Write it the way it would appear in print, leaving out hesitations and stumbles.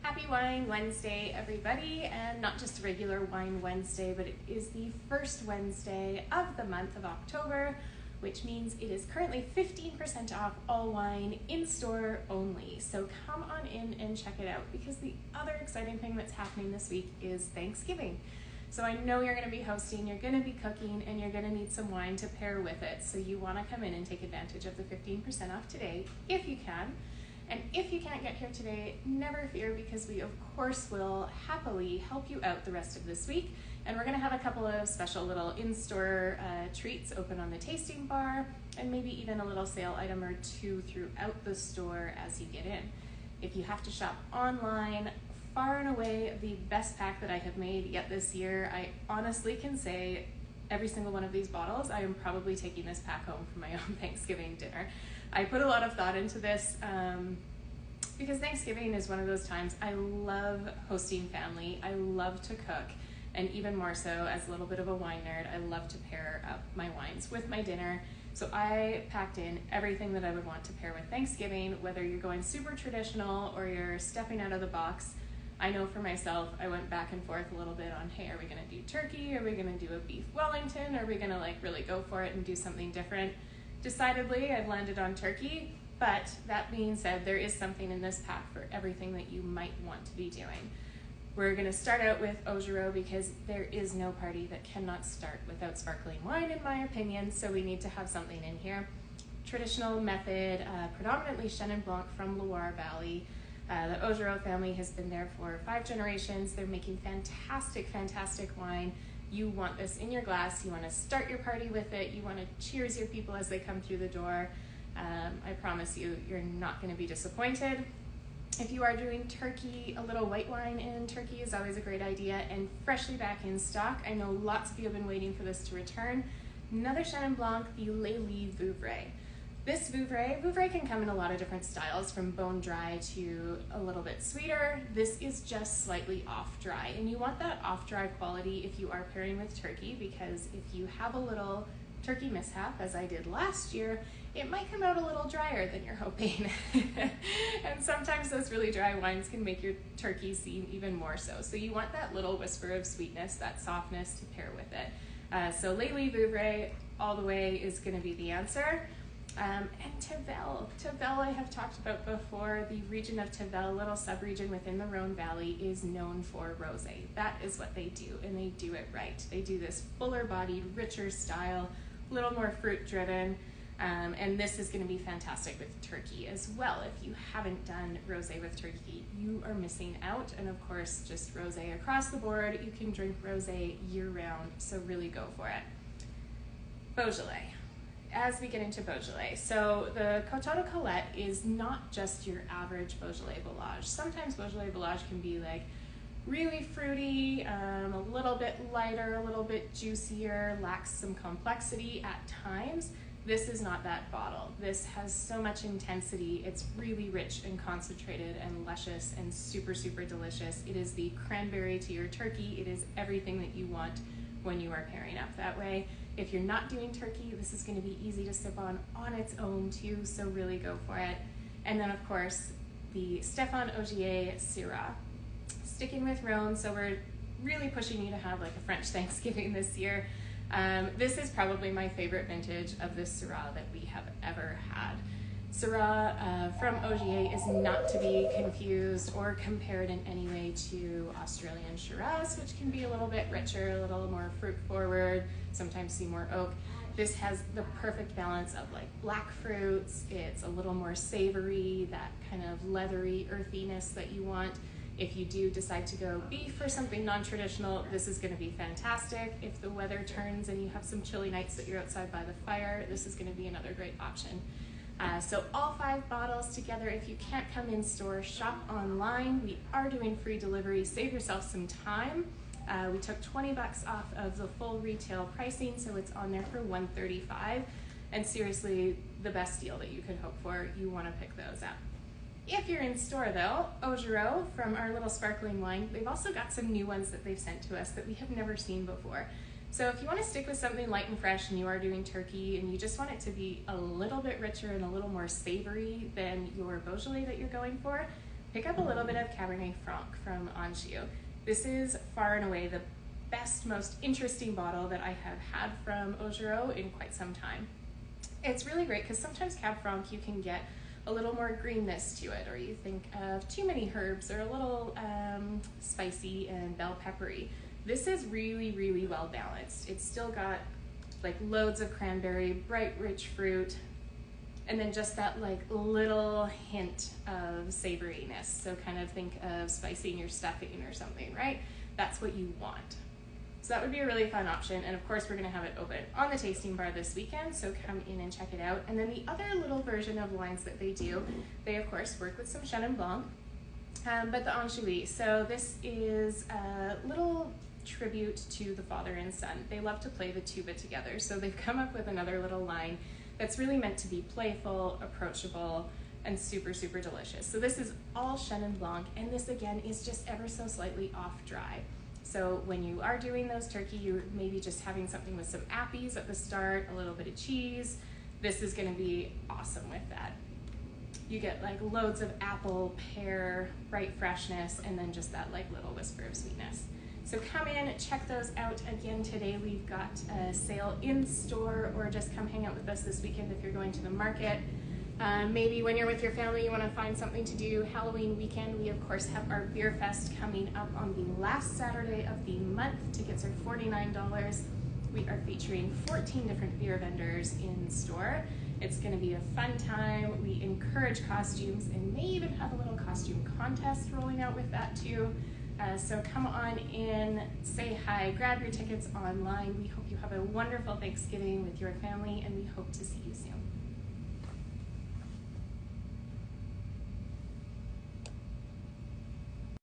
Happy Wine Wednesday, everybody, and not just a regular Wine Wednesday, but it is the first Wednesday of the month of October, which means it is currently 15% off all wine in store only. So come on in and check it out, because the other exciting thing that's happening this week is Thanksgiving. So I know you're going to be hosting, you're going to be cooking, and you're going to need some wine to pair with it. So you want to come in and take advantage of the 15% off today if you can. And if you can't get here today, never fear, because we of course will happily help you out the rest of this week. And we're gonna have a couple of special little in-store treats open on the tasting bar, and maybe even a little sale item or two throughout the store as you get in. If you have to shop online, far and away the best pack that I have made yet this year. I honestly can say every single one of these bottles, I am probably taking this pack home for my own Thanksgiving dinner. I put a lot of thought into this because Thanksgiving is one of those times I love hosting family. I love to cook, and even more so as a little bit of a wine nerd, I love to pair up my wines with my dinner. So I packed in everything that I would want to pair with Thanksgiving, whether you're going super traditional or you're stepping out of the box. I know for myself, I went back and forth a little bit on, hey, are we gonna do turkey? Are we gonna do a beef Wellington? Are we gonna really go for it and do something different? Decidedly, I've landed on turkey, but that being said, there is something in this pack for everything that you might want to be doing. We're gonna start out with Augereau, because there is no party that cannot start without sparkling wine, in my opinion, so we need to have something in here. Traditional method, predominantly Chenin Blanc from Loire Valley. The Augereau family has been there for 5 generations. They're making fantastic, fantastic wine. You want this in your glass. You want to start your party with it. You want to cheers your people as they come through the door. I promise you, you're not going to be disappointed. If you are doing turkey, a little white wine in turkey is always a great idea, and freshly back in stock. I know lots of you have been waiting for this to return. Another Chenin Blanc, the Lely Vouvray. This Vouvray can come in a lot of different styles, from bone dry to a little bit sweeter. This is just slightly off dry, and you want that off dry quality if you are pairing with turkey, because if you have a little turkey mishap, as I did last year, it might come out a little drier than you're hoping. And sometimes those really dry wines can make your turkey seem even more so. So you want that little whisper of sweetness, that softness to pair with it. So Lely Vouvray all the way is going to be the answer. And Tavel I have talked about before. The region of Tavel, little sub-region within the Rhone Valley, is known for rosé. That is what they do, and they do it right. They do this fuller-bodied, richer style, a little more fruit-driven, and this is going to be fantastic with turkey as well. If you haven't done rosé with turkey, you are missing out. And of course, just rosé across the board. You can drink rosé year-round, so really go for it. Beaujolais. As we get into Beaujolais, so the Coteau de Colette is not just your average Beaujolais Volage. Sometimes Beaujolais Volage can be really fruity, a little bit lighter, a little bit juicier, lacks some complexity at times. This is not that bottle. This has so much intensity. It's really rich and concentrated and luscious and super, super delicious. It is the cranberry to your turkey. It is everything that you want when you are pairing up that way. If you're not doing turkey, this is going to be easy to sip on its own too, so really go for it. And then of course, the Stéphane Augier Syrah. Sticking with Rhone, so we're really pushing you to have a French Thanksgiving this year. This is probably my favorite vintage of this Syrah that we have ever had. Syrah from Augier is not to be confused or compared in any way to Australian Shiraz, which can be a little bit richer, a little more fruit forward, sometimes see more oak. This has the perfect balance of black fruits. It's a little more savory, that kind of leathery earthiness that you want. If you do decide to go beef or something non-traditional, this is going to be fantastic. If the weather turns and you have some chilly nights that you're outside by the fire, this is going to be another great option. So all 5 bottles together. If you can't come in store, shop online. We are doing free delivery. Save yourself some time. We took $20 off of the full retail pricing, so it's on there for $135. And seriously, the best deal that you could hope for. You want to pick those up. If you're in store though, Augereau from our little sparkling wine, they've also got some new ones that they've sent to us that we have never seen before. So if you want to stick with something light and fresh and you are doing turkey and you just want it to be a little bit richer and a little more savory than your Beaujolais that you're going for, pick up a little bit of Cabernet Franc from Anjou. This is far and away the best, most interesting bottle that I have had from Augereau in quite some time. It's really great because sometimes Cab Franc you can get a little more greenness to it, or you think of too many herbs or a little spicy and bell peppery. This is really, really well balanced. It's still got like loads of cranberry, bright, rich fruit, and then just that like little hint of savoriness. So kind of think of spicing your stuffing or something, right? That's what you want. So that would be a really fun option. And of course, we're gonna have it open on the tasting bar this weekend, so come in and check it out. And then the other little version of wines that they do, they of course work with some Chenin Blanc, but the Angouis. So this is a little tribute to the father and son. They love to play the tuba together. So they've come up with another little line that's really meant to be playful, approachable, and super, super delicious. So this is all Chenin Blanc, and this again is just ever so slightly off dry. So when you are doing those turkey, you're maybe just having something with some appies at the start, a little bit of cheese. This is gonna be awesome with that. You get like loads of apple, pear, bright freshness, and then just that like little whisper of sweetness. So come in, check those out. Again, today we've got a sale in store, or just come hang out with us this weekend if you're going to the market. Maybe when you're with your family, you want to find something to do. Halloween weekend, we of course have our beer fest coming up on the last Saturday of the month. Tickets are $49. We are featuring 14 different beer vendors in store. It's going to be a fun time. We encourage costumes and may even have a little costume contest rolling out with that too. So come on in, say hi, grab your tickets online. We hope you have a wonderful Thanksgiving with your family, and we hope to see you soon.